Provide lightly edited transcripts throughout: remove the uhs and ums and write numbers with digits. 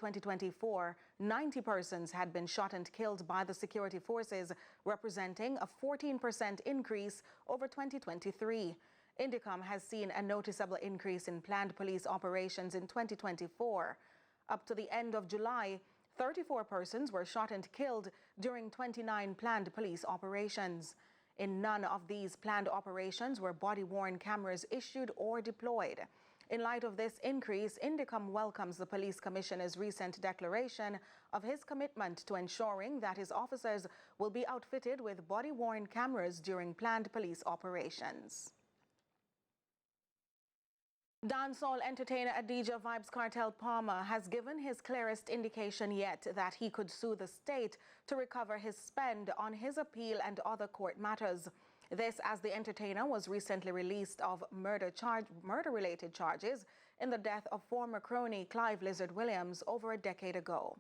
2024, 90 persons had been shot and killed by the security forces, representing a 14% increase over 2023. INDECOM has seen a noticeable increase in planned police operations in 2024. Up to the end of July, 34 persons were shot and killed during 29 planned police operations. In none of these planned operations were body-worn cameras issued or deployed. In light of this increase, INDECOM welcomes the Police Commissioner's recent declaration of his commitment to ensuring that his officers will be outfitted with body-worn cameras during planned police operations. Dancehall entertainer Adidja Vybz Kartel Palmer has given his clearest indication yet that he could sue the state to recover his spend on his appeal and other court matters. This as the entertainer was recently released of murder-related charges in the death of former crony Clive Lizard Williams over a decade ago.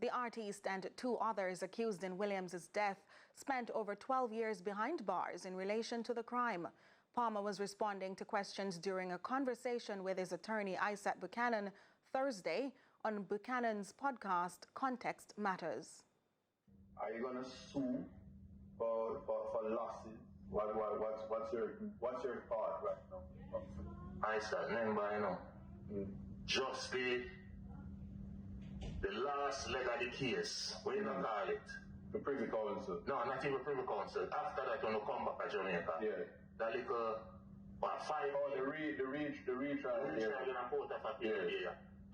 The artist and two others accused in Williams's death spent over 12 years behind bars in relation to the crime. Palmer was responding to questions during a conversation with his attorney Isaac Buchanan Thursday on Buchanan's podcast Context Matters. Are you going to sue for losses? What's your thought right now? I start remember, just the last leg of the case, what you call it? The Privy Council? No, not even Privy Council. After that, when you come back to Jamaica, that little, what, 5 the retrial in Port of Appeal,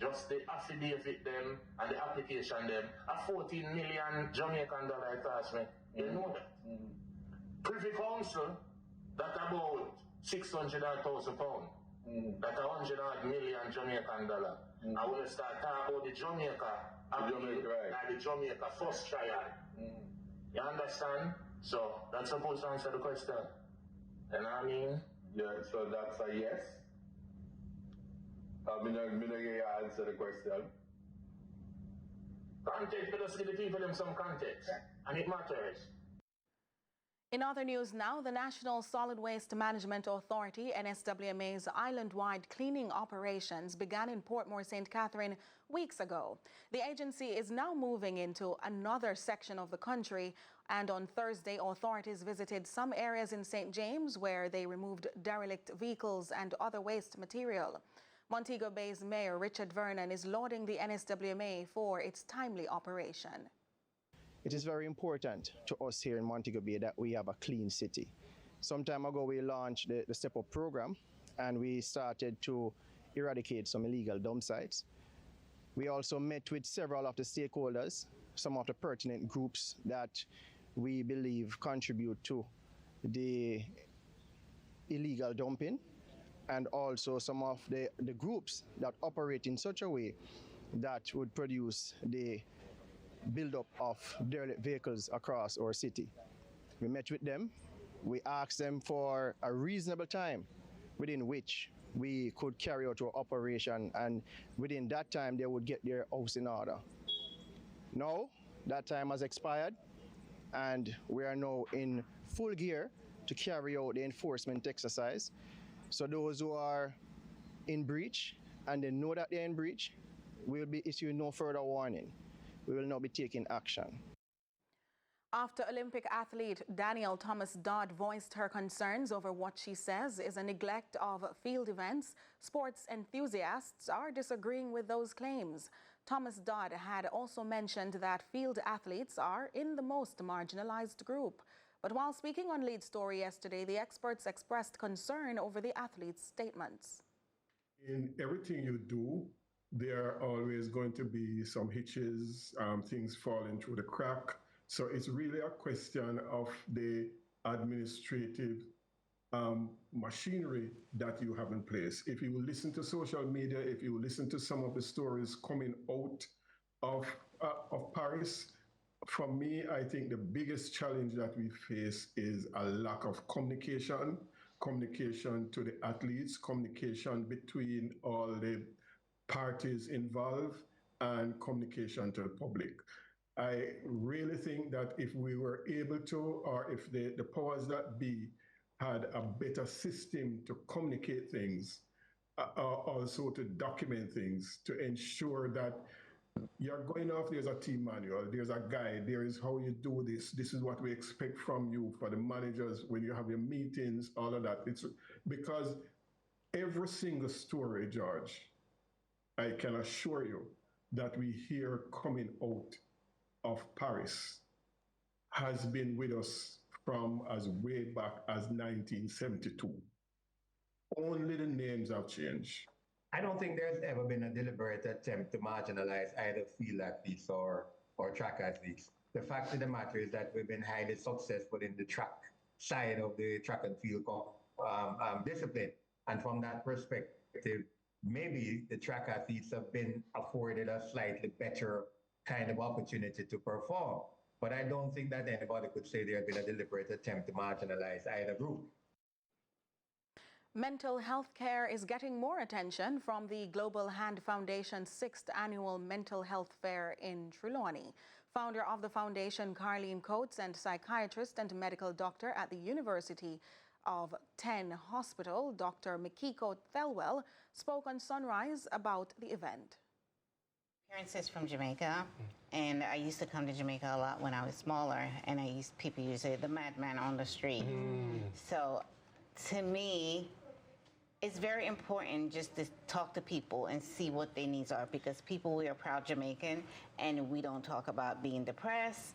just the affidavit them and the application them, a 14 million Jamaican dollar it cost me. You know that? Privy Council, that about 600,000 pounds. That 100 million Jamaican dollar. I will start talking about the Jamaica appeal and the Jamaica first trial. You understand? So that's supposed to answer the question. You know what I mean? Yeah, so that's a yes. I'm going to answer the question. Context, but just give the people them some context. And it matters. In other news now, the National Solid Waste Management Authority, NSWMA's island-wide cleaning operations began in Portmore, St. Catherine weeks ago. The agency is now moving into another section of the country, and on Thursday, authorities visited some areas in St. James where they removed derelict vehicles and other waste material. Montego Bay's Mayor Richard Vernon is lauding the NSWMA for its timely operation. It is very important to us here in Montego Bay that we have a clean city. Some time ago, we launched the Step Up program, and we started to eradicate some illegal dump sites. We also met with several of the stakeholders, some of the pertinent groups that we believe contribute to the illegal dumping, and also some of the groups that operate in such a way that would produce the build-up of derelict vehicles across our city. We met with them. We asked them for a reasonable time within which we could carry out our operation, and within that time they would get their house in order. Now that time has expired, and we are now in full gear to carry out the enforcement exercise. So those who are in breach and they know that they're in breach, we will be issuing no further warning. We will not be taking action. After Olympic athlete Danielle Thomas-Dodd voiced her concerns over what she says is a neglect of field events, sports enthusiasts are disagreeing with those claims. Thomas-Dodd had also mentioned that field athletes are in the most marginalized group. But while speaking on Lead Story yesterday, the experts expressed concern over the athletes' statements. In everything you do, there are always going to be some hitches, things falling through the crack. So it's really a question of the administrative machinery that you have in place. If you listen to social media, if you listen to some of the stories coming out of Paris, for me, I think the biggest challenge that we face is a lack of communication to the athletes, communication between all the parties involved, and communication to the public. I really think that if we were able to, or if the powers that be had a better system to communicate things, also to document things, to ensure that You're going off, there's a team manual, there's a guide, there is how you do this is what we expect from you, for the managers, when you have your meetings, all of that. It's because every single story, George, I can assure you that we hear coming out of Paris has been with us from as way back as 1972. Only the names have changed. I don't think there's ever been a deliberate attempt to marginalize either field athletes or track athletes. The fact of the matter is that we've been highly successful in the track side of the track and field discipline. And from that perspective, maybe the track athletes have been afforded a slightly better kind of opportunity to perform. But I don't think that anybody could say there has been a deliberate attempt to marginalize either group. Mental health care is getting more attention from the Global Hand Foundation's 6th annual Mental Health Fair in Trelawney. Founder of the foundation, Carleen Coates, and psychiatrist and medical doctor at the University of 10 Hospital, Dr. Mikiko Thelwell, spoke on Sunrise about the event. Parents is from Jamaica, and I used to come to Jamaica a lot when I was smaller, and people used to say the madman on the street. So to me, it's very important just to talk to people and see what their needs are, because we are proud Jamaican, and we don't talk about being depressed.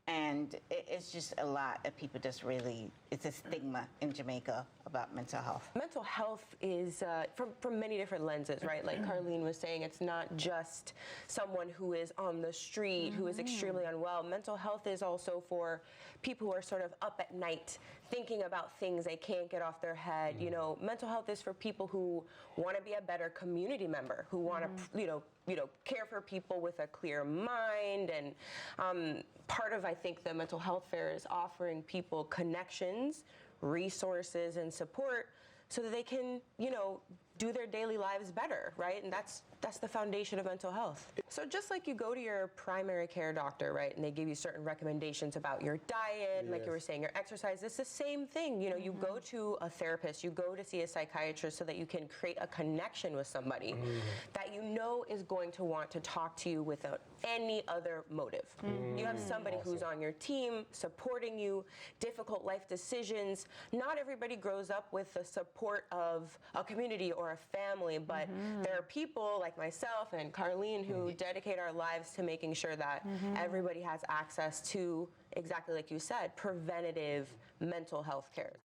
And it's just a lot of people just really, it's a stigma in Jamaica about mental health. Mental health is from many different lenses, right? Like Carleen was saying, it's not just someone who is on the street, who is extremely unwell. Mental health is also for people who are sort of up at night thinking about things they can't get off their head. You know, mental health is for people who want to be a better community member, who want to, care for people with a clear mind. And part of, I think, the mental health fair is offering people connections, resources, and support so that they can, do their daily lives better, right? And that's the foundation of mental health. So just like you go to your primary care doctor, right, and they give you certain recommendations about your diet, like you were saying, your exercise, it's the same thing. You go to a therapist, you go to see a psychiatrist so that you can create a connection with somebody that is going to want to talk to you without any other motive. You have somebody who's on your team, supporting you, difficult life decisions. Not everybody grows up with the support of a community or a family, but there are people like myself and Carleen who dedicate our lives to making sure that everybody has access to, exactly like you said, preventative mental health care.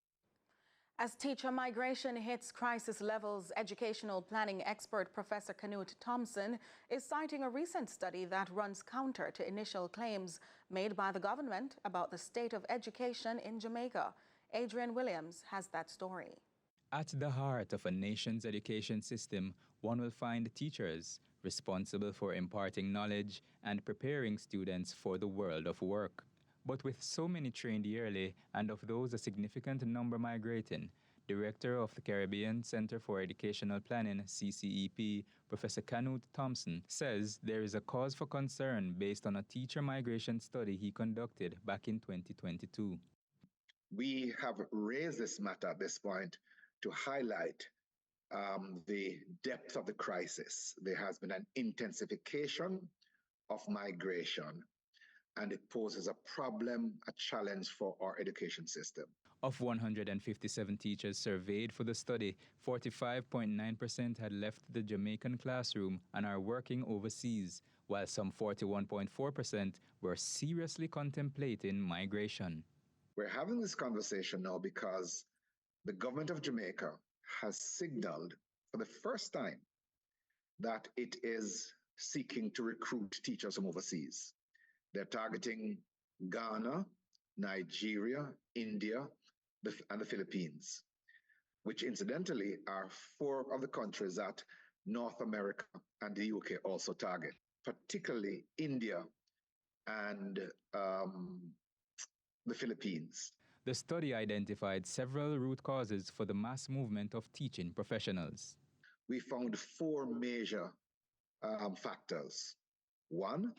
As teacher migration hits crisis levels, educational planning expert Professor Canute Thompson is citing a recent study that runs counter to initial claims made by the government about the state of education in Jamaica. Adrian Williams has that story. At the heart of a nation's education system, one will find teachers responsible for imparting knowledge and preparing students for the world of work. But with so many trained yearly, and of those a significant number migrating, Director of the Caribbean Center for Educational Planning, CCEP, Professor Canute Thompson, says there is a cause for concern based on a teacher migration study he conducted back in 2022. We have raised this matter at this point to highlight the depth of the crisis. There has been an intensification of migration, and it poses a problem, a challenge for our education system. Of 157 teachers surveyed for the study, 45.9% had left the Jamaican classroom and are working overseas, while some 41.4% were seriously contemplating migration. We're having this conversation now because the government of Jamaica has signaled for the first time that it is seeking to recruit teachers from overseas. They're targeting Ghana, Nigeria, India, and the Philippines, which incidentally are 4 of the countries that North America and the UK also target, particularly India and the Philippines. The study identified several root causes for the mass movement of teaching professionals. We found 4 major factors. 1,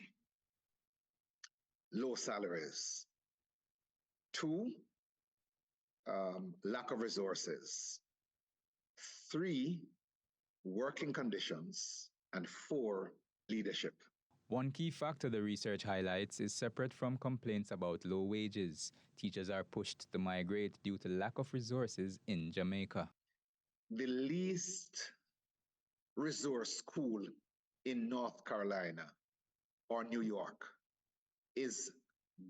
low salaries. 2, lack of resources. 3, working conditions. And 4, leadership. One key factor the research highlights is separate from complaints about low wages. Teachers are pushed to migrate due to lack of resources in Jamaica. The least resource school in North Carolina or New York is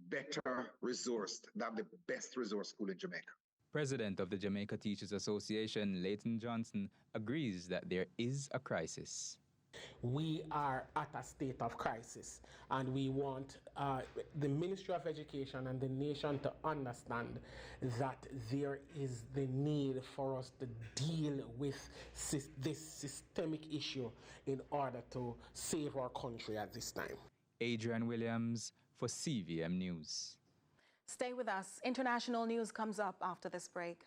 better resourced than the best resource school in Jamaica. President of the Jamaica Teachers Association, Leighton Johnson, agrees that there is a crisis. We are at a state of crisis, and we want the Ministry of Education and the nation to understand that there is the need for us to deal with this systemic issue in order to save our country at this time. Adrian Williams for CVM News. Stay with us. International news comes up after this break.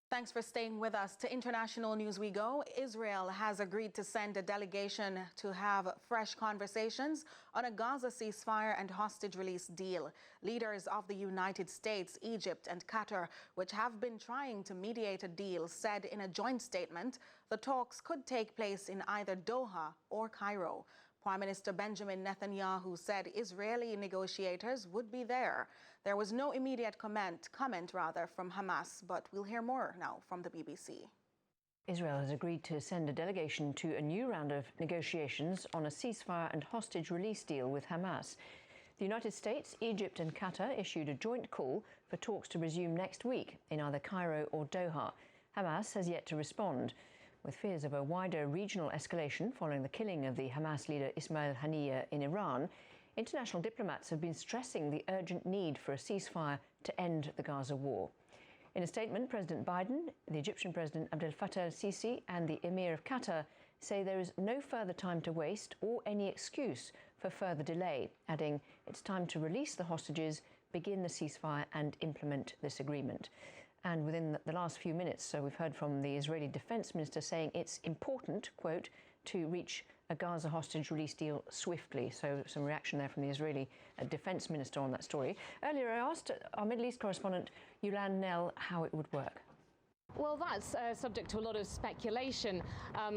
Thanks for staying with us. To international news we go. Israel has agreed to send a delegation to have fresh conversations on a Gaza ceasefire and hostage release deal. Leaders of the United States, Egypt and Qatar, which have been trying to mediate a deal, said in a joint statement the talks could take place in either Doha or Cairo. Prime Minister Benjamin Netanyahu said Israeli negotiators would be there. There was no immediate comment from Hamas, but we'll hear more now from the BBC. Israel has agreed to send a delegation to a new round of negotiations on a ceasefire and hostage release deal with Hamas. The United States, Egypt and Qatar issued a joint call for talks to resume next week in either Cairo or Doha. Hamas has yet to respond. With fears of a wider regional escalation following the killing of the Hamas leader Ismail Haniyeh in Iran, international diplomats have been stressing the urgent need for a ceasefire to end the Gaza war. In a statement, President Biden, the Egyptian President Abdel Fattah el-Sisi and the Emir of Qatar say there is no further time to waste or any excuse for further delay, adding it's time to release the hostages, begin the ceasefire and implement this agreement. And within the last few minutes, so we've heard from the Israeli Defense Minister saying it's important, quote, to reach a Gaza hostage release deal swiftly. So some reaction there from the Israeli Defense Minister on that story. Earlier, I asked our Middle East correspondent, Yulan Nell, how it would work. Well, that's subject to a lot of speculation.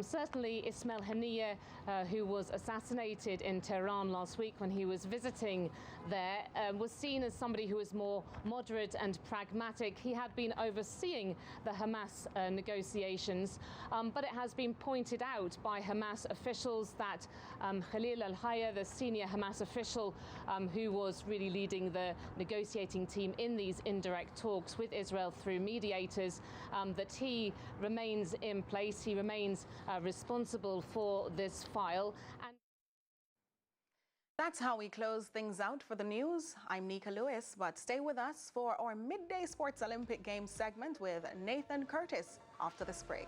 Certainly, Ismail Haniyeh, who was assassinated in Tehran last week when he was visiting there, was seen as somebody who was more moderate and pragmatic. He had been overseeing the Hamas negotiations, but it has been pointed out by Hamas officials that Khalil al-Hayya, the senior Hamas official who was really leading the negotiating team in these indirect talks with Israel through mediators, that he remains in place, he remains responsible for this file. And that's how we close things out for the news. I'm Nika Lewis, but stay with us for our Midday Sports Olympic Games segment with Nathan Curtis after this break.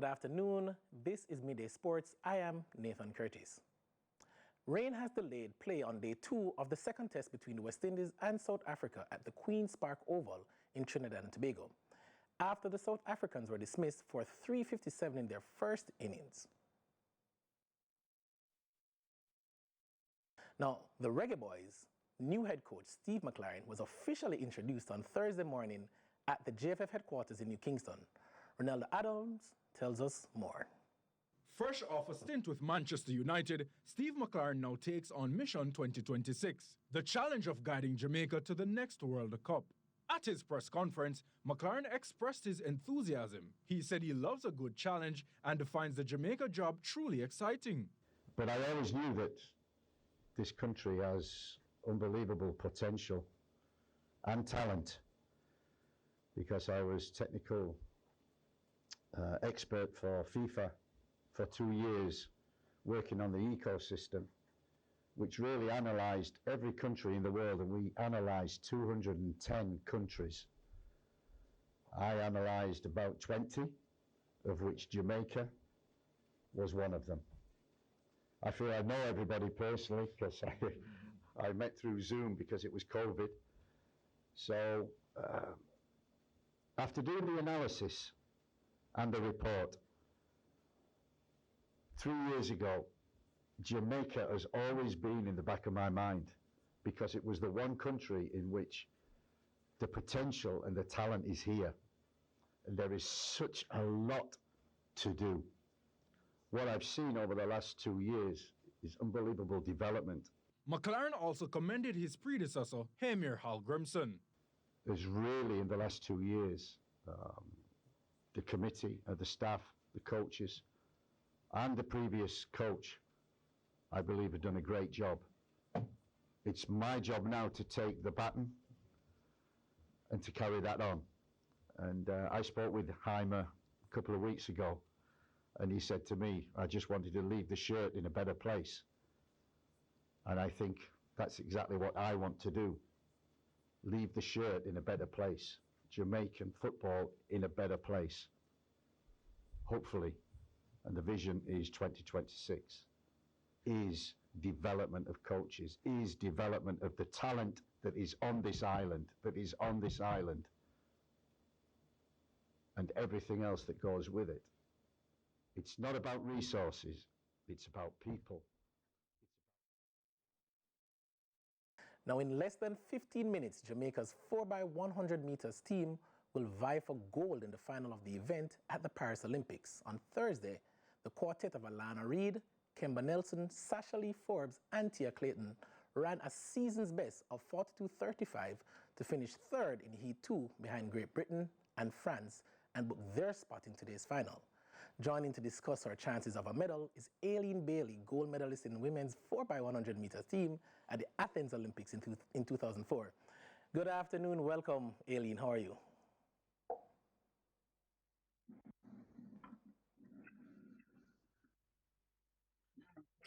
Good afternoon. This is Midday Sports. I am Nathan Curtis. Rain has delayed play on day 2 of the second test between the West Indies and South Africa at the Queen's Park Oval in Trinidad and Tobago, after the South Africans were dismissed for 357 in their first innings. Now, the Reggae Boys' new head coach, Steve McLaren, was officially introduced on Thursday morning at the JFF headquarters in New Kingston. Ronaldo Adams tells us more. Fresh off a stint with Manchester United, Steve McLaren now takes on Mission 2026, the challenge of guiding Jamaica to the next World Cup. At his press conference, McLaren expressed his enthusiasm. He said he loves a good challenge and finds the Jamaica job truly exciting. But I always knew that this country has unbelievable potential and talent, because I was technical expert for FIFA for 2 years, working on the ecosystem, which really analysed every country in the world, and we analysed 210 countries. I analysed about 20, of which Jamaica was one of them. I feel I know everybody personally, because I met through Zoom because it was COVID. So after doing the analysis and the report, 3 years ago, Jamaica has always been in the back of my mind, because it was the one country in which the potential and the talent is here. And there is such a lot to do. What I've seen over the last 2 years is unbelievable development. McLaren also commended his predecessor, Hamir Hallgrimsson. There's really, in the last 2 years, the committee, the staff, the coaches, and the previous coach, I believe, have done a great job. It's my job now to take the baton and to carry that on. And I spoke with Jaime a couple of weeks ago, and he said to me, I just wanted to leave the shirt in a better place. And I think that's exactly what I want to do. Leave the shirt in a better place. Jamaican football in a better place. Hopefully. And the vision is 2026. Is development of coaches, is development of the talent that is on this island, and everything else that goes with it. It's not about resources, it's about people. Now, in less than 15 minutes, Jamaica's 4x100 meters team will vie for gold in the final of the event at the Paris Olympics. On Thursday, the quartet of Alana Reid, Kemba Nelson, Sasha Lee Forbes, and Tia Clayton ran a season's best of 42.35 to finish third in Heat 2 behind Great Britain and France, and book their spot in today's final. Joining to discuss our chances of a medal is Aileen Bailey, gold medalist in women's 4x100 meters team at the Athens Olympics in 2004. Good afternoon, welcome Aileen, how are you?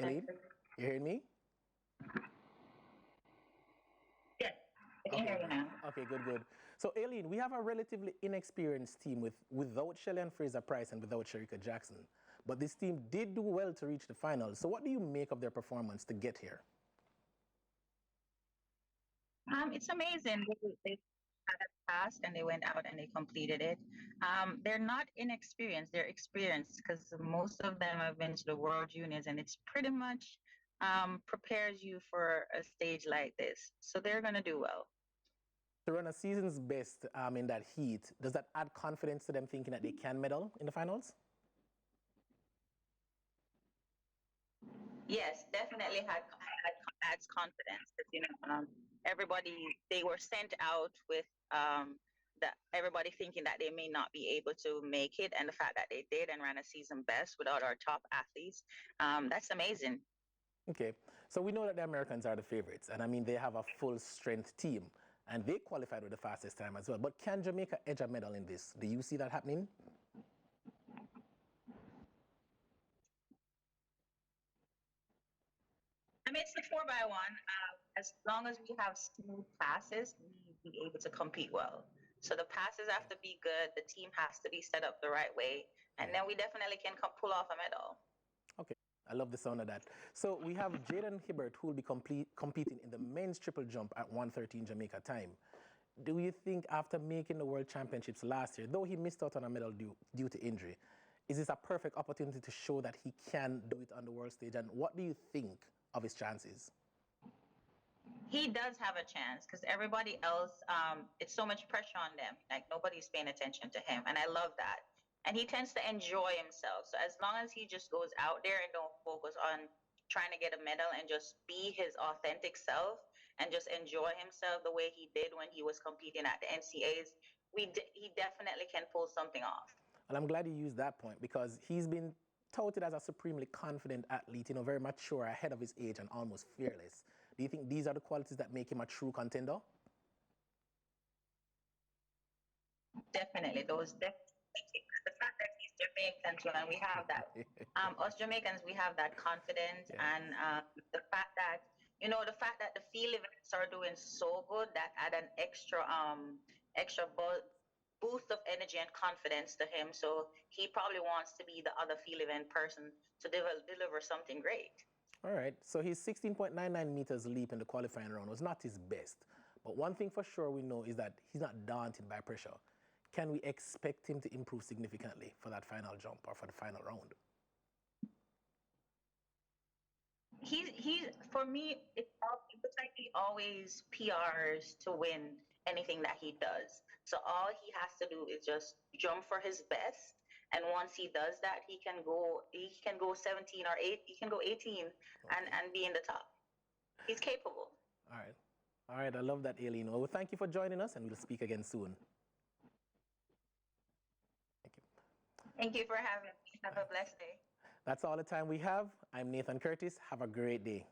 Aileen, you hearing me? Yes, I can hear you now. Okay, good. So Aileen, we have a relatively inexperienced team without Shelly-Ann Fraser-Price and without Shericka Jackson. But this team did do well to reach the finals. So what do you make of their performance to get here? It's amazing. They had a pass and they went out and they completed it. They're not inexperienced, they're experienced, because most of them have been to the World Juniors, and it's pretty much prepares you for a stage like this. So they're going to do well. To run a season's best in that heat, does that add confidence to them thinking that they can medal in the finals? Yes, definitely adds confidence, because everybody, they were sent out with everybody thinking that they may not be able to make it, and the fact that they did and ran a season best without our top athletes, that's amazing. Okay, so we know that the Americans are the favorites, and I mean they have a full strength team, and they qualified with the fastest time as well. But can Jamaica edge a medal in this? Do you see that happening? I mean, it's the 4x1. As long as we have smooth passes, we'll be able to compete well. So the passes have to be good. The team has to be set up the right way. and then we definitely can pull off a medal. Okay, I love the sound of that. So we have Jaden Hibbert, who will be competing in the men's triple jump at 1:13 Jamaica time. Do you think after making the World Championships last year, though he missed out on a medal due to injury, is this a perfect opportunity to show that he can do it on the world stage? And what do you think of his chances? He does have a chance because everybody else, it's so much pressure on them. Like nobody's paying attention to him. And I love that. And he tends to enjoy himself. So as long as he just goes out there and don't focus on trying to get a medal and just be his authentic self and just enjoy himself the way he did when he was competing at the NCAs, he definitely can pull something off. And I'm glad you used that point because he's been touted as a supremely confident athlete, you know, very mature, ahead of his age and almost fearless. Do you think these are the qualities that make him a true contender? Definitely. The fact that he's Jamaican too, and we have that. Us Jamaicans, we have that confidence, and the fact that the field events are doing so good that add an extra boost of energy and confidence to him. So he probably wants to be the other field event person to deliver something great. All right, so his 16.99 meters leap in the qualifying round was not his best. But one thing for sure we know is that he's not daunted by pressure. Can we expect him to improve significantly for that final jump or for the final round? For me, it's like he always PRs to win anything that he does. So all he has to do is just jump for his best. And once he does that, he can go 17 or 8, he can go 18 and be in the top. He's capable. All right, I love that, Aileen. Well, thank you for joining us, and we'll speak again soon. Thank you. Thank you for having me. Have a blessed day. That's all the time we have. I'm Nathan Curtis. Have a great day.